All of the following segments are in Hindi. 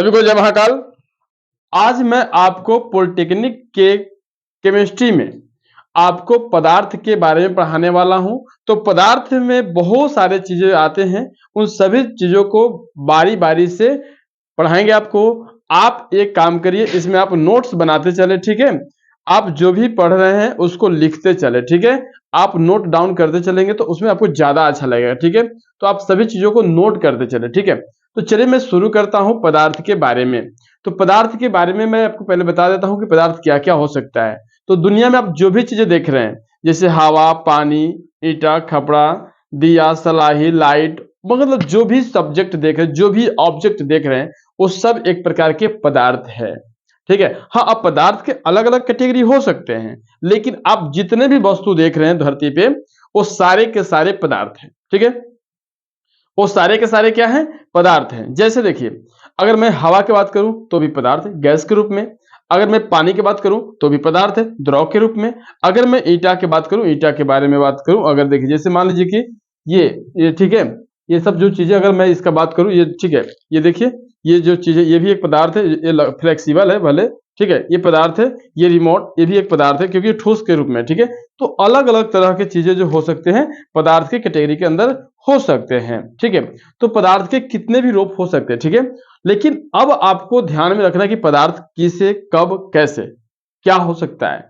सभी को जय महाकाल। आज मैं आपको पॉलिटेक्निक के केमिस्ट्री में आपको पदार्थ के बारे में पढ़ाने वाला हूं। तो पदार्थ में बहुत सारे चीजें आते हैं, उन सभी चीजों को बारी बारी से पढ़ाएंगे आपको। आप एक काम करिए, इसमें आप नोट्स बनाते चले, ठीक है। आप जो भी पढ़ रहे हैं उसको लिखते चले, ठीक है। आप नोट डाउन करते चलेंगे तो उसमें आपको ज्यादा अच्छा लगेगा, ठीक है। तो आप सभी चीजों को नोट करते चले, ठीक है। तो चलिए मैं शुरू करता हूं पदार्थ के बारे में। तो पदार्थ के बारे में मैं आपको पहले बता देता हूं कि पदार्थ क्या क्या हो सकता है। तो दुनिया में आप जो भी चीजें देख रहे हैं, जैसे हवा, पानी, ईटा, खपड़ा, दिया, सलाही, लाइट, मतलब जो भी सब्जेक्ट देख रहे हैं, जो भी ऑब्जेक्ट देख रहे हैं, वो सब एक प्रकार के पदार्थ है, ठीक है। हाँ, अब पदार्थ के अलग अलग कैटेगरी हो सकते हैं, लेकिन आप जितने भी वस्तु देख रहे हैं धरती पे, वो सारे के सारे पदार्थ हैं, ठीक है। वो सारे के सारे क्या हैं? पदार्थ हैं। जैसे देखिए, अगर मैं हवा की बात करूं तो भी पदार्थ है, गैस के रूप में। अगर मैं पानी की बात करूं तो भी पदार्थ है, द्रव के रूप में। अगर मैं ईटा की बात करूं, ईटा के बारे में बात करूं, अगर देखिए जैसे मान लीजिए कि ये ठीक है, ये सब जो चीजें अगर मैं इसका बात करूं, ये ठीक है, ये देखिए, ये जो चीजें, ये भी एक पदार्थ है, ये फ्लेक्सिबल है भले, ठीक है, ये पदार्थ है। ये रिमोट, ये भी एक पदार्थ है क्योंकि ये ठोस के रूप में, ठीक है। तो अलग अलग तरह की चीजें जो हो सकते हैं पदार्थ के कैटेगरी के अंदर हो सकते हैं, ठीक है। तो पदार्थ के कितने भी रूप हो सकते हैं, ठीक है। लेकिन अब आपको ध्यान में रखना कि पदार्थ किसे, कब, कैसे, क्या हो सकता है,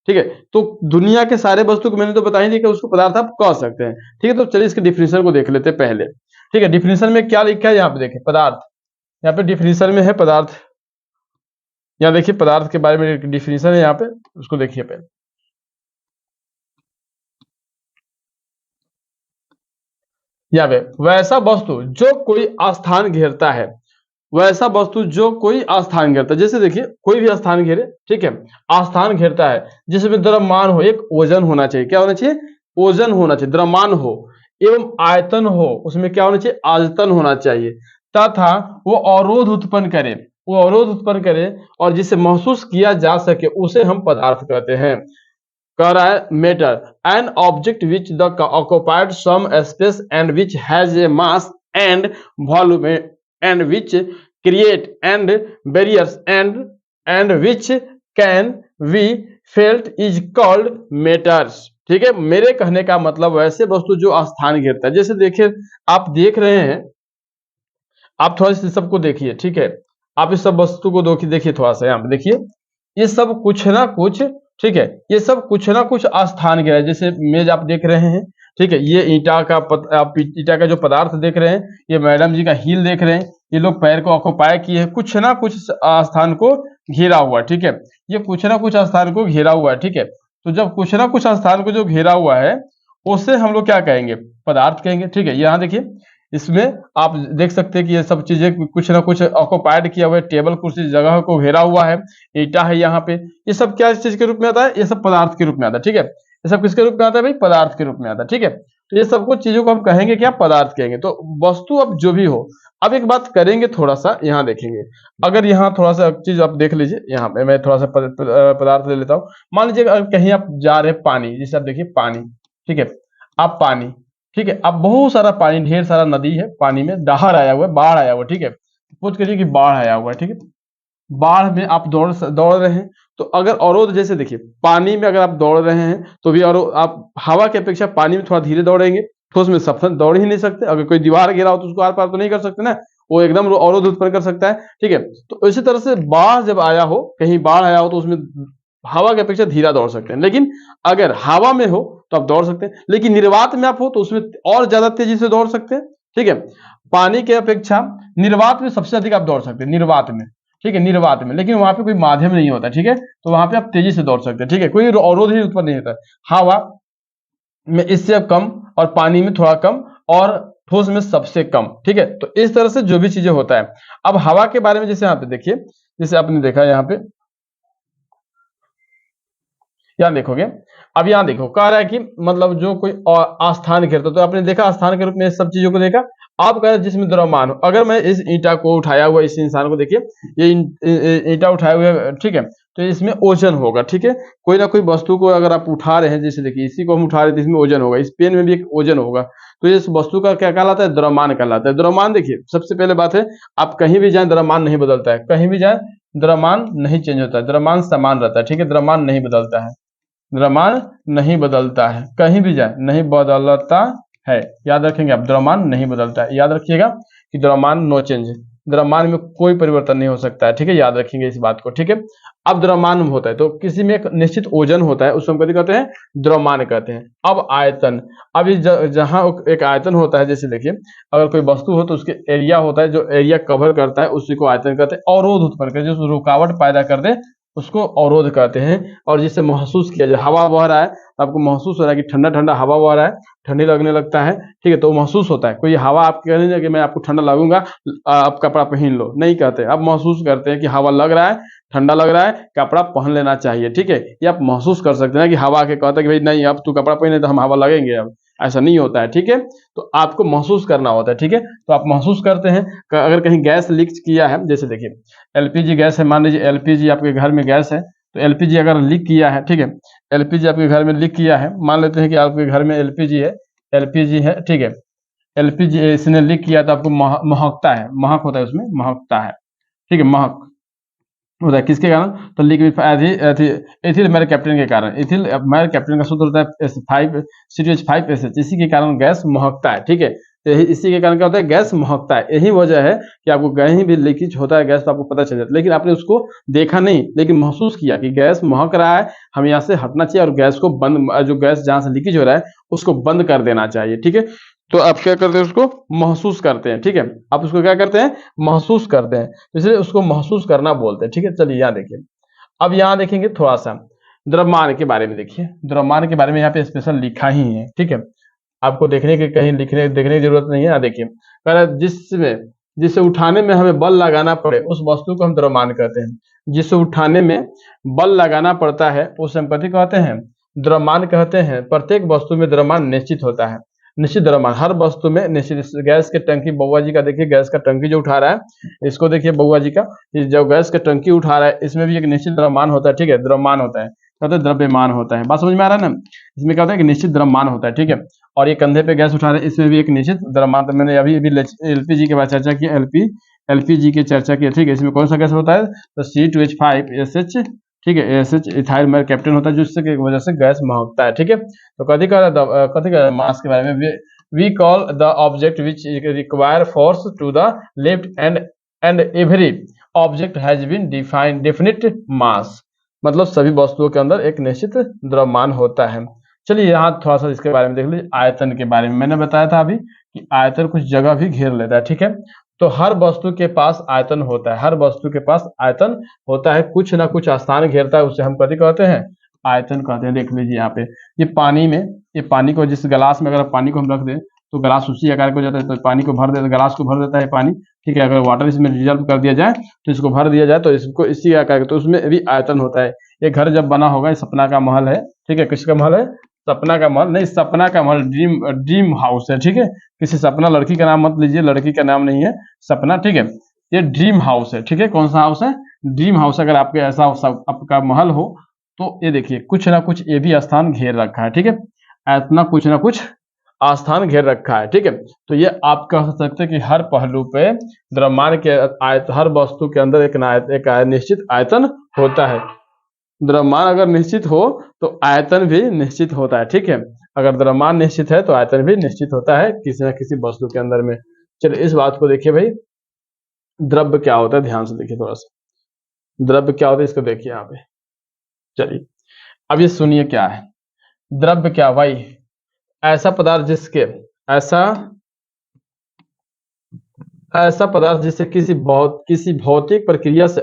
ठीक है। तो दुनिया के सारे वस्तु को मैंने तो बता ही दिया कि उसको पदार्थ आप कह सकते हैं, ठीक है। तो चलिए इसके डिफिनेशन को देख लेते हैं पहले, ठीक है। डिफिनेशन में क्या लिखा है यहाँ पे देखिए, पदार्थ, यहाँ पे डिफिनेशन में है पदार्थ। यहाँ देखिए पदार्थ के बारे में डिफिनेशन है यहाँ पे, उसको देखिए पहले। यहाँ पे वैसा वस्तु जो कोई स्थान घेरता है, वैसा वस्तु जो कोई स्थान घेरता है। जैसे देखिए कोई भी स्थान घेरे, ठीक है, स्थान घेरता है, जिसमें द्रव्यमान हो, एक ओजन होना चाहिए। क्या होना चाहिए? ओजन होना चाहिए, द्रव्यमान हो, एवं आयतन हो, उसमें क्या होना चाहिए? आयतन होना चाहिए, तथा वो अवरोध उत्पन्न करे, वो अवरोध उत्पन्न करे और जिसे महसूस किया जा सके, उसे हम पदार्थ कहते हैं। कह रहा है matter, an object which the occupied some space and which has a mass and volume and which create and barriers and which can be felt is called matters, ठीक है। मेरे कहने का मतलब वैसे वस्तु जो स्थान घेरता है। जैसे देखिए, आप देख रहे हैं, आप थोड़ा सा सबको देखिए, ठीक है। आप इस सब वस्तु को देखिए थोड़ा सा, यहाँ पे देखिए, ये सब कुछ ना कुछ, ठीक है, ये सब कुछ ना कुछ स्थान घेरा है। जैसे मेज आप देख रहे हैं, ठीक है, ये ईटा का आप ईटा का जो पदार्थ देख रहे हैं, ये मैडम जी का हील देख रहे हैं, ये लोग पैर को ऑक्युपाई किए हैं, कुछ ना कुछ स्थान को घेरा हुआ, ठीक है। ये कुछ ना कुछ स्थान को घेरा हुआ है, ठीक है। तो जब कुछ ना कुछ स्थान को जो घेरा हुआ है, उसे हम लोग क्या कहेंगे? पदार्थ कहेंगे, ठीक है। यहाँ देखिए, इसमें आप देख सकते हैं कि ये सब चीजें कुछ ना कुछ ऑक्युपाइड किया हुआ है, टेबल कुर्सी जगह को घेरा हुआ है, ईटा है यहाँ पे। ये सब क्या चीज के रूप में आता है? ये सब पदार्थ के रूप में आता है, ठीक है। ये सब किसके रूप में आता है भाई? पदार्थ के रूप में आता है, ठीक है। तो ये सब कुछ चीजों को हम कहेंगे क्या? पदार्थ कहेंगे। तो वस्तु अब जो भी हो, अब एक बात करेंगे, थोड़ा सा यहाँ देखेंगे। अगर यहाँ थोड़ा सा चीज आप देख लीजिए, यहाँ पे मैं थोड़ा सा पदार्थ ले लेता हूँ। मान लीजिए अगर कहीं आप जा रहे हैं, पानी, जैसे आप देखिए पानी, ठीक है, आप पानी, ठीक है, अब बहुत सारा पानी, ढेर सारा नदी है, पानी में दहाड़ आया हुआ है, बाढ़ आया हुआ है, ठीक है। सपोज करिए कि बाढ़ आया हुआ है, ठीक है। बाढ़ में आप दौड़ रहे हैं, तो अगर अवरोध, जैसे देखिए पानी में अगर आप दौड़ रहे हैं तो भी अवरोध, आप हवा की अपेक्षा पानी में थोड़ा धीरे दौड़ेंगे, ठोस में सफल दौड़ ही नहीं सकते। अगर कोई दीवार गिरा हो तो उसको आर पार तो नहीं कर सकते ना, वो एकदम अवरोध उत्पन्न कर सकता है, ठीक है। तो इसी तरह से बाढ़ जब आया हो, कहीं बाढ़ आया हो, तो उसमें हवा की अपेक्षा धीरा दौड़ सकते हैं। लेकिन अगर हवा में हो तो आप दौड़ सकते हैं, लेकिन निर्वात में आप हो तो उसमें और ज्यादा तेजी से दौड़ सकते हैं, ठीक है। पानी की अपेक्षा निर्वात में सबसे अधिक आप दौड़ सकते हैं, निर्वात में, ठीक है, निर्वात में। लेकिन वहां पे कोई माध्यम नहीं होता, ठीक है, तो वहां पे आप तेजी से दौड़ सकते हैं, ठीक है, कोई अवरोध ही उत्पन्न नहीं होता। हवा में इससे अब कम, और पानी में थोड़ा कम, और ठोस में सबसे कम, ठीक है। तो इस तरह से जो भी चीजें होता है। अब हवा के बारे में जैसे यहाँ पे देखिए, जैसे आपने देखा यहाँ पे, यहाँ देखोगे, अब यहाँ देखो, कह रहा है कि मतलब जो कोई आस्थान घेरता, तो आपने देखा आस्थान के रूप में सब चीजों को देखा। आप कह रहे हैं जिसमें द्रव्यमान हो, अगर मैं इस ईंटा को उठाया हुआ, इस इंसान को देखिए, ये ईंटा उठाया हुआ है, ठीक है, तो इसमें ओजन होगा, ठीक है। कोई ना कोई वस्तु को अगर आप उठा रहे हैं, जैसे देखिए इसी को हम उठा रहे थे, इसमें ओजन होगा, इस पेन में भी एक ओजन होगा, तो इस वस्तु का क्या कहलाता है? द्रव्यमान कहलाता है। द्रव्यमान देखिए सबसे पहले बात है, आप कहीं भी जाएं द्रव्यमान नहीं बदलता है, कहीं भी जाएं द्रव्यमान नहीं चेंज होता है, द्रव्यमान समान रहता है, ठीक है, द्रव्यमान नहीं बदलता है, द्रव्यमान नहीं बदलता है, कहीं भी जाए नहीं बदलता है, याद रखेंगे आप, द्रव्यमान नहीं बदलता है, याद रखिएगा कि द्रव्यमान नो चेंज, द्रव्यमान में कोई परिवर्तन नहीं हो सकता है, ठीक है, याद रखेंगे इस बात को, ठीक है। अब द्रव्यमान होता है तो किसी में एक निश्चित ओजन होता है, उसको हम कभी कहते हैं द्रव्यमान कहते हैं। अब आयतन, अभी जहां एक आयतन होता है, जैसे देखिए अगर कोई वस्तु हो तो उसके एरिया होता है, जो एरिया कवर करता है उसी को आयतन कहते हैं। अवरोध उत्पन्न कर, जो रुकावट पैदा कर दे उसको अवरोध कहते हैं। और जिससे महसूस किया जाए, हवा बह रहा है तो आपको महसूस हो रहा है कि ठंडा ठंडा हवा बह रहा है, ठंडी लगने लगता है, ठीक है, तो महसूस होता है। कोई हवा आप कह रहे हैं कि मैं आपको ठंडा लगूंगा, आप कपड़ा पहन लो, नहीं कहते, आप महसूस करते हैं कि हवा लग रहा है, ठंडा लग रहा है, कपड़ा पहन लेना चाहिए, ठीक है, ये आप महसूस कर सकते हैं कि हवा के कहता है कि भाई नहीं अब तू कपड़ा पहने तो हम हवा लगेंगे, अब ऐसा नहीं होता है, ठीक है, तो आपको महसूस करना होता है, ठीक है, तो आप महसूस करते हैं। अगर कहीं गैस लीक किया है, जैसे देखिए एलपीजी गैस है, मान लीजिए एलपीजी आपके घर में गैस है, तो एलपीजी अगर लीक किया है, ठीक है, एलपीजी आपके घर में लीक किया है, मान लेते हैं कि आपके घर में एलपीजी है, ठीक है, एलपीजी इसने लीक किया तो आपको महकता है, महक होता है उसमें, महकता है, ठीक है, महक होता है किसके कारण? तो लिक्विड एथिल मेरे कैप्टन के कारण, एथिल मेरे कैप्टन का सूत्र होता है CH5SH, इसी के कारण गैस महकता है, ठीक है, तो इसी के कारण क्या होता है? गैस महकता है। यही वजह है कि आपको कहीं भी लीकेज होता है गैस तो आपको पता चल जाता है, लेकिन आपने उसको देखा नहीं, लेकिन महसूस किया कि गैस महक रहा है, हम यहाँ से हटना चाहिए और गैस को बंद, जो गैस जहाँ से लीकेज हो रहा है उसको बंद कर देना चाहिए, ठीक है। तो आप क्या करते हैं? उसको महसूस करते हैं, ठीक है, आप उसको क्या करते हैं? महसूस करते हैं, इसलिए उसको महसूस करना बोलते हैं, ठीक है। चलिए यहाँ देखिए, अब यहाँ देखेंगे थोड़ा सा द्रव्यमान के बारे में, देखिए द्रव्यमान के बारे में यहाँ पे स्पेशल लिखा ही है, ठीक है, आपको देखने की कहीं देखने की जरूरत नहीं है। यहाँ देखिए जिसे उठाने में हमें बल लगाना पड़े उस वस्तु को हम द्रव्यमान कहते हैं। जिसे उठाने में बल लगाना पड़ता है उसे हम कथी कहते हैं? द्रव्यमान कहते हैं। प्रत्येक वस्तु में द्रव्यमान निश्चित होता है, निश्चित द्रव्यमान हर वस्तु में निश्चित। गैस के टंकी, बउआ जी का देखिए, गैस का टंकी जो उठा रहा है, इसको देखिए बउआ जी का, जो गैस का टंकी उठा रहा है इसमें भी एक निश्चित द्रव्यमान होता है, ठीक है, द्रव्यमान होता है, कहते हैं द्रव्यमान होता है। बात समझ में आ रहा है ना? इसमें क्या होता है कि निश्चित द्रव्यमान होता है, ठीक है। और ये कंधे पे गैस उठा रहे हैं, इसमें भी एक निश्चित द्रव्यमान, तो मैंने अभी एलपीजी के बाद चर्चा की, एलपीजी की चर्चा की, ठीक है। इसमें कौन सा गैस होता है? तो C2H5SH, ठीक है, SH इथाइल मेरा कैप्टन होता है, जिससे वजह से गैस महकता है, ठीक है। तो कथी का मास के बारे में, we call the object which require force to the left and every object has been defined definite mass, मतलब सभी वस्तुओं के अंदर एक निश्चित द्रव्यमान होता है। चलिए यहाँ थोड़ा सा इसके बारे में देख लीजिए। आयतन के बारे में मैंने बताया था अभी कि आयतन कुछ जगह भी घेर लेता है, ठीक है। तो हर वस्तु के पास आयतन होता है, हर वस्तु के पास आयतन होता है, कुछ ना कुछ स्थान घेरता है, उसे हम कथी कहते हैं? आयतन कहते हैं। देख लीजिए यहाँ पे, ये पानी में, ये पानी को जिस गिलास में अगर पानी को हम रख दें तो गिलास उसी आकार को जाता है, तो पानी को भर देता है, गिलास को भर देता है पानी, ठीक है। अगर वाटर इसमें रिजर्व कर दिया जाए तो इसको भर दिया जाए तो इसको इसी आकार, तो उसमें भी आयतन होता है। ये घर जब बना होगा, ये सपना का महल है, ठीक है, किसका महल है? सपना का महल नहीं, सपना का महल ड्रीम हाउस है, ठीक है। किसी सपना लड़की का नाम मत लीजिए, लड़की का नाम नहीं है सपना, ठीक है। ये ड्रीम हाउस है, ठीक है। कौन सा हाउस है? Dream house. अगर आपके ऐसा आपका महल हो तो ये देखिए कुछ ना कुछ ये भी स्थान घेर रखा है, ठीक है, इतना कुछ ना कुछ स्थान घेर रखा है, ठीक है। तो ये आप कह सकते हैं कि हर पहलू पे द्रव्यमान के हर वस्तु के अंदर एक निश्चित आयतन होता है। द्रव्यमान अगर निश्चित हो तो आयतन भी निश्चित होता है, ठीक है। अगर द्रव्यमान निश्चित है तो आयतन भी निश्चित होता है किसी न किसी वस्तु के अंदर में। चलिए इस बात को देखिए भाई, द्रव्य क्या होता है, ध्यान से देखिए थोड़ा सा, द्रव्य क्या होता है इसको देखिए यहाँ पे। चलिए अब ये सुनिए क्या है द्रव्य। क्या भाई? ऐसा पदार्थ जिसके ऐसा पदार्थ जिसे किसी भौतिक प्रक्रिया से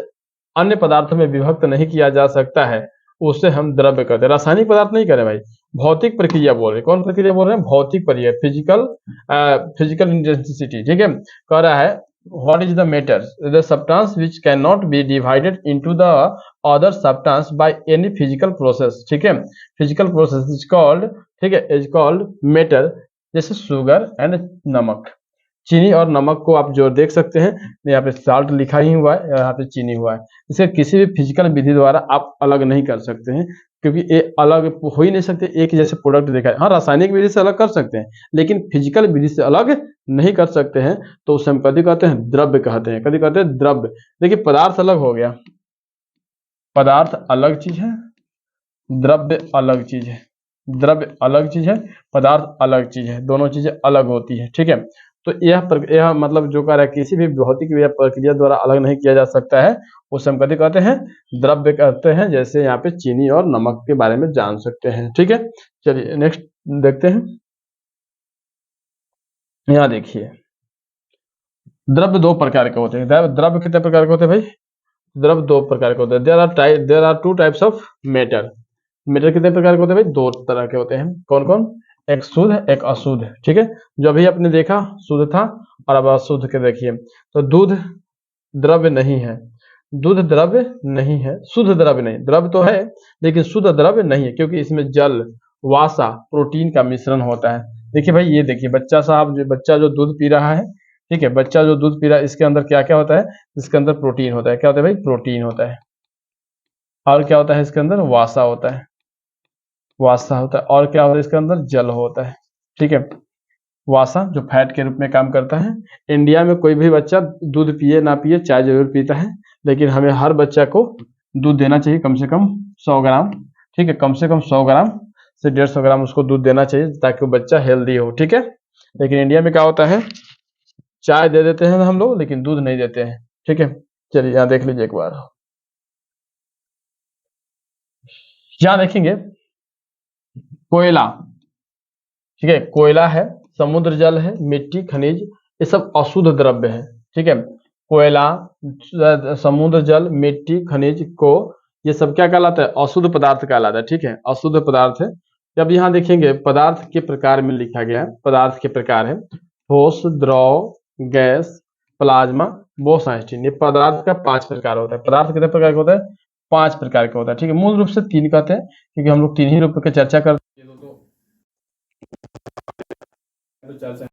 अन्य पदार्थों में विभक्त नहीं किया जा सकता है, उसे हम द्रव्य कहते हैं। रासायनिक पदार्थ नहीं करें भाई, भौतिक प्रक्रिया बोल रहे हैं। कौन प्रक्रिया बोल रहे हैं? भौतिक प्रक्रिया, फिजिकल इंटेंसिटी, ठीक है। कह रहा है what is the matter, the substance which cannot be divided into the other substance by any physical process, ठीक है। फिजिकल प्रोसेस इज कॉल्ड, ठीक है, इज कॉल्ड मेटर, जैसे शुगर एंड नमक, चीनी और नमक को आप जो देख सकते हैं, यहाँ पे साल्ट लिखा ही हुआ है, यहाँ पे चीनी हुआ है। इसे किसी भी फिजिकल विधि द्वारा आप अलग नहीं कर सकते हैं, क्योंकि ये अलग हो ही नहीं सकते, एक जैसे प्रोडक्ट देखा है। हाँ, रासायनिक विधि से अलग कर सकते हैं, लेकिन फिजिकल विधि से अलग नहीं कर सकते हैं। तो उसे हम कभी कहते हैं द्रव्य कहते हैं, कभी कहते हैं द्रव्य। देखिए पदार्थ अलग हो गया, पदार्थ अलग चीज है, द्रव्य अलग चीज है। द्रव्य अलग चीज है, पदार्थ अलग चीज है, दोनों चीजें अलग होती है, ठीक है। तो यह मतलब जो कार्य किसी भी भौतिक या प्रक्रिया द्वारा अलग नहीं किया जा सकता है, उसे हम कभी कहते हैं द्रव्य कहते हैं। जैसे यहाँ पे चीनी और नमक के बारे में जान सकते हैं, ठीक है। चलिए नेक्स्ट देखते हैं। यहाँ देखिए, द्रव्य दो प्रकार के होते हैं। द्रव्य कितने प्रकार के होते हैं भाई? द्रव्य दो प्रकार के होते हैं। There are two types of matter. Matter कितने प्रकार के होते हैं भाई? दो तरह के होते हैं। कौन कौन? एक शुद्ध, एक अशुद्ध, ठीक है। जो अभी आपने देखा शुद्ध था, और अब अशुद्ध के देखिए। तो दूध द्रव्य नहीं है, दूध द्रव्य नहीं है, शुद्ध द्रव्य नहीं। द्रव्य तो है लेकिन शुद्ध द्रव्य नहीं है, क्योंकि इसमें जल, वासा, प्रोटीन का मिश्रण होता है। देखिए भाई, ये देखिए बच्चा जो दूध पी रहा है, ठीक है, बच्चा जो दूध पी रहा है, इसके अंदर क्या क्या होता है? इसके अंदर प्रोटीन होता है। क्या होता है भाई? प्रोटीन होता है। और क्या होता है इसके अंदर? वासा होता है, वासा होता है। और क्या होता है इसके अंदर? जल होता है, ठीक है। वासा जो फैट के रूप में काम करता है। इंडिया में कोई भी बच्चा दूध पिए ना पिए, चाय जरूर पीता है, लेकिन हमें हर बच्चा को दूध देना चाहिए, कम से कम 100 ग्राम, ठीक है। कम से कम 100 ग्राम से 150 ग्राम उसको दूध देना चाहिए, ताकि वो बच्चा हेल्दी हो, ठीक है। लेकिन इंडिया में क्या होता है, चाय दे देते हैं हम लोग, लेकिन दूध नहीं देते हैं, ठीक है। चलिए यहाँ देख लीजिए एक बार, यहाँ देखेंगे कोयला, ठीक है। कोयला है, समुद्र जल है, मिट्टी, खनिज, ये सब अशुद्ध द्रव्य है, ठीक है। कोयला, समुद्र जल, मिट्टी, खनिज को, ये सब क्या कहलाता है? अशुद्ध पदार्थ कहलाता है, ठीक है। अशुद्ध पदार्थ है। जब यहाँ देखेंगे पदार्थ के प्रकार में लिखा गया है, पदार्थ के प्रकार है ठोस, द्रव, गैस, प्लाज्मा, बोसाइस्टीन। ये पदार्थ का 5 प्रकार होता है। पदार्थ कितने प्रकार का होता है? 5 प्रकार का होता है, ठीक है। मूल रूप से 3 कहते हैं, क्योंकि हम लोग 3 ही रूप की चर्चा करते हैं, तो चर्चा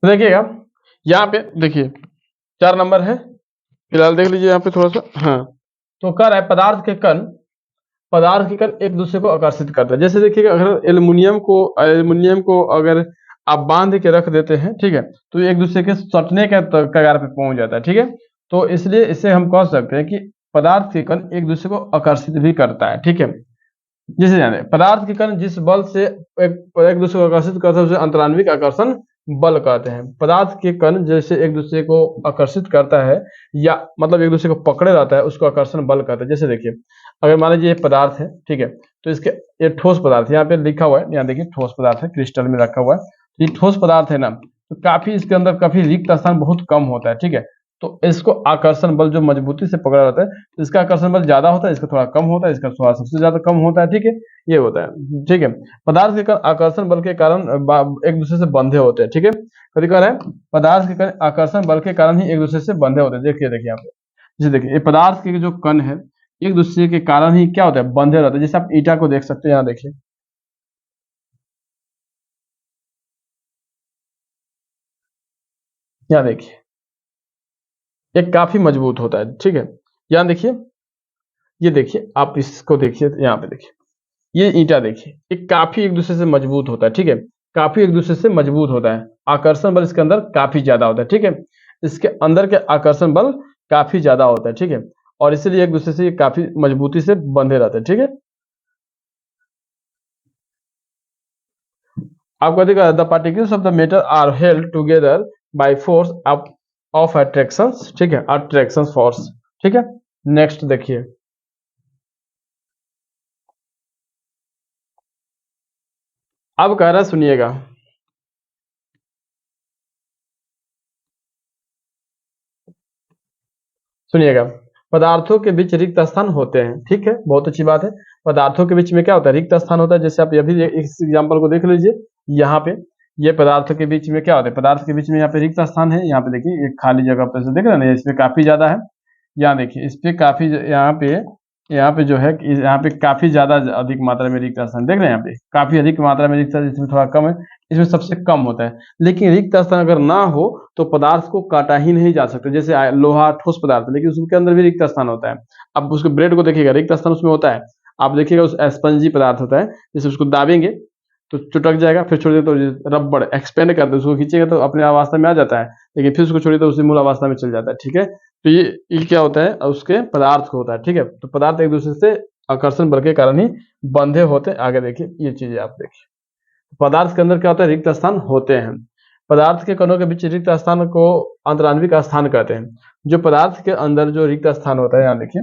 तो देखिएगा यहाँ पे देखिए 4 नंबर है, फिलहाल देख लीजिए यहाँ पे थोड़ा सा। हाँ, तो कह रहा है पदार्थ के कण एक दूसरे को आकर्षित करते हैं। जैसे देखिएगा अगर एल्युमिनियम को अगर आप बांध के रख देते हैं, ठीक है, तो ये एक दूसरे के सटने के कगार पे पहुंच जाता है, ठीक है। तो इसलिए इसे हम कह सकते हैं कि पदार्थ के कण एक दूसरे को आकर्षित भी करता है, ठीक है। जिसे जाने पदार्थ के कण जिस बल से एक दूसरे को आकर्षित करते हैं उसे अंतरान्विक आकर्षण बल कहते हैं। पदार्थ के कण जैसे एक दूसरे को आकर्षित करता है या मतलब एक दूसरे को पकड़े रहता है, उसको आकर्षण बल कहते हैं। जैसे देखिए अगर मान लीजिए ये पदार्थ है, ठीक है, तो इसके ये ठोस पदार्थ यहाँ पे लिखा हुआ है, यहाँ देखिए ठोस पदार्थ है, क्रिस्टल में रखा हुआ है। ये ठोस पदार्थ है ना, तो काफी इसके अंदर काफी रिक्त स्थान बहुत कम होता है, ठीक है। तो इसको आकर्षण बल जो मजबूती से पकड़ा रहता है, तो इसका आकर्षण बल ज्यादा होता है, इसका थोड़ा कम होता है, इसका थोड़ा सबसे ज्यादा कम होता है, ठीक है। ये होता है, ठीक है। पदार्थ के कण आकर्षण बल के कारण एक दूसरे से बंधे होते हैं, ठीक है। कभी कह रहे हैं पदार्थ के कण आकर्षण बल के कारण ही एक दूसरे से बंधे होते हैं। देखिए यहाँ पे जैसे देखिए ये पदार्थ के जो कण है एक दूसरे के कारण ही क्या होता है, बंधे रहते हैं। जैसे आप ईटा को देख सकते हैं, यहाँ देखिए, यहाँ देखिए ये काफी मजबूत होता है, ठीक है। यहाँ देखिए, ये देखिए आप इसको देखिए, यहाँ पे देखिए ये ईंटा देखिए, ये काफी एक दूसरे से मजबूत होता है, ठीक है। काफी एक दूसरे से मजबूत होता है, आकर्षण बल इसके अंदर काफी ज्यादा होता है, ठीक है। इसके अंदर के आकर्षण बल काफी ज्यादा होता है, ठीक है, और इसीलिए एक दूसरे से ये काफी मजबूती से बंधे रहते हैं, ठीक है। आपको देखा the particles of the metal are held together by force of attraction, ठीक है, अट्रैक्शन फोर्स, ठीक है। नेक्स्ट देखिए, अब कह रहा है सुनिएगा, सुनिएगा, पदार्थों के बीच रिक्त स्थान होते हैं, ठीक है, बहुत अच्छी बात है। पदार्थों के बीच में क्या होता है, रिक्त स्थान होता है। जैसे आप अभी इस एग्जांपल को देख लीजिए, यहाँ पे ये पदार्थों के बीच में क्या होता है, पदार्थ के बीच में यहाँ पे रिक्त स्थान है, यहाँ पे देखिए एक खाली जगह पे से देख रहे हैं ना, इसमें काफी ज्यादा है। यहाँ देखिए इस पे काफी यहाँ पे जो है यहाँ पे काफी ज्यादा अधिक मात्रा में रिक्त स्थान देख रहे हैं, यहाँ पे काफी अधिक मात्रा में रिक्त स्थान, इसमें थोड़ा कम है, इसमें सबसे कम होता है। लेकिन रिक्त स्थान अगर ना हो तो पदार्थ को काटा ही नहीं जा सकता। जैसे लोहा ठोस पदार्थ है, लेकिन उसके अंदर भी रिक्त स्थान होता है। अब उसके ब्रेड को देखिएगा, रिक्त स्थान उसमें होता है। आप देखिएगा उस स्पंजी पदार्थ होता है, जैसे उसको दाबेंगे तो चुटक जाएगा, फिर छोड़ देते तो रबड़ एक्सपेंड करते उसको खींचेंगे तो अपने अवस्था में आ जाता है, लेकिन फिर उसको छोड़िए तो उसी मूल अवस्था में चल जाता है, ठीक है। तो ये क्या होता है, उसके पदार्थ को होता है, ठीक है। तो पदार्थ एक दूसरे से आकर्षण बल के कारण ही बंधे होते हैं। आगे देखिए ये चीजें आप देखिए, पदार्थ के अंदर क्या होता है, रिक्त स्थान होते हैं। पदार्थ के कणों के बीच रिक्त स्थान को अंतरान्विक स्थान कहते हैं। जो पदार्थ के अंदर जो रिक्त स्थान होता है, यहाँ देखिए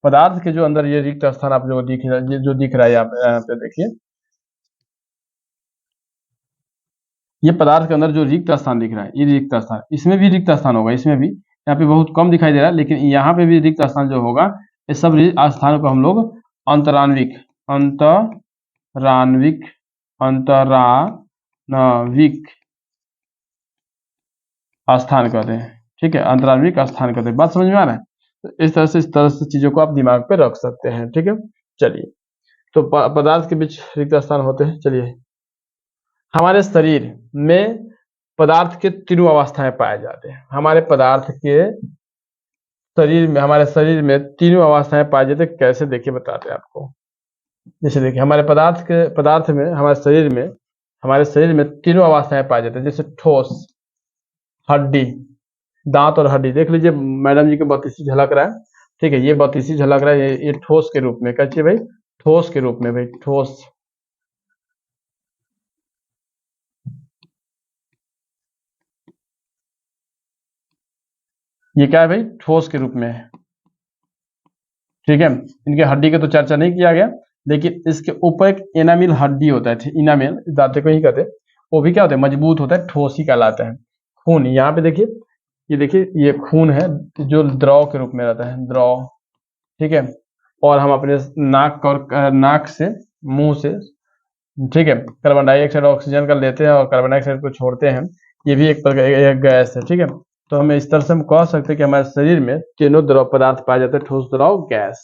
पदार्थ के जो अंदर ये रिक्त स्थान आप जो दिख रहा है, जो दिख रहा है यहाँ पे देखिए, ये पदार्थ के अंदर जो रिक्त स्थान दिख रहा है, ये रिक्त स्थान, इसमें भी रिक्त स्थान होगा, इसमें भी, यहाँ पे बहुत कम दिखाई दे रहा है, लेकिन यहाँ पे भी रिक्त स्थान जो होगा, ये सब स्थानों को हम लोग अंतरान्विक अंतरान्विक अंतरान्विक स्थान कहते हैं, ठीक है, अंतरान्विक स्थान कहते हैं। बात समझ में आ रहा है? तो इस तरह से चीजों को आप दिमाग पे रख सकते हैं, ठीक है। चलिए, तो पदार्थ के बीच रिक्त स्थान होते हैं। चलिए, हमारे शरीर में पदार्थ के तीनों अवस्थाएं पाए जाते हैं। हमारे शरीर में तीनों अवस्थाएं पाए जाते हैं। कैसे, देखिए बताते हैं आपको। जैसे देखिए हमारे पदार्थ में हमारे शरीर में तीनों अवस्थाएं पाए जाते हैं। जैसे ठोस, हड्डी, दांत और हड्डी। देख लीजिए मैडम जी के बत्तीसी झलक रहा है, ठीक है, ये बत्तीसी झलक रहा है, ये ठोस के रूप में, कैसे भाई, ठोस के रूप में, भाई ठोस। ये क्या है भाई, ठोस के रूप में है, ठीक है। इनके हड्डी का तो चर्चा नहीं किया गया, लेकिन इसके ऊपर एक एनामिल हड्डी होता है, इनामेल दांतों को ही कहते हैं, वो भी क्या होता है, मजबूत होता है, ठोस ही कहलाता है। खून, यहाँ पे देखिए, ये देखिए ये खून है जो द्रव के रूप में रहता है, द्रव, ठीक है। और हम अपने नाक से, मुंह से, ठीक है, कार्बन डाइऑक्साइड ऑक्सीजन का लेते हैं और कार्बन डाइऑक्साइड को छोड़ते हैं। ये भी एक प्रकार एक गैस है, ठीक है। तो हमें इस तरह से हम कह सकते हैं कि हमारे शरीर में तीनों द्रव पदार्थ पाए जाते हैं, ठोस, द्रव, गैस,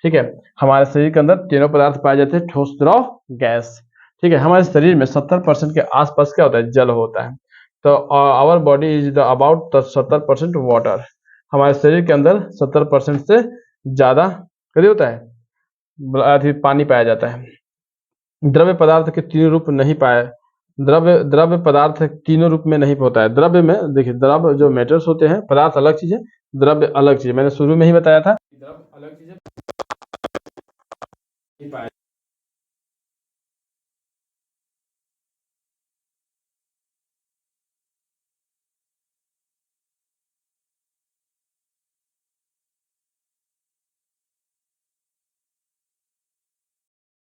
ठीक है। हमारे शरीर के अंदर तीनों पदार्थ पाए जाते हैं, ठोस, द्रव, गैस, ठीक है। हमारे शरीर में 70% के आसपास क्या होता है, जल होता है। तो our body is the about 70% water. हमारे शरीर के अंदर 70% से ज़्यादा कभी होता है पानी पाया जाता है। द्रव्य पदार्थ के तीनों रूप नहीं पाए, द्रव्य पदार्थ तीनों रूप में नहीं होता है। द्रव्य में देखिए, द्रव्य जो मैटर्स होते हैं, पदार्थ अलग चीज है, द्रव्य अलग चीज है। मैंने शुरू में ही बताया था, द्रव्य अलग चीज है,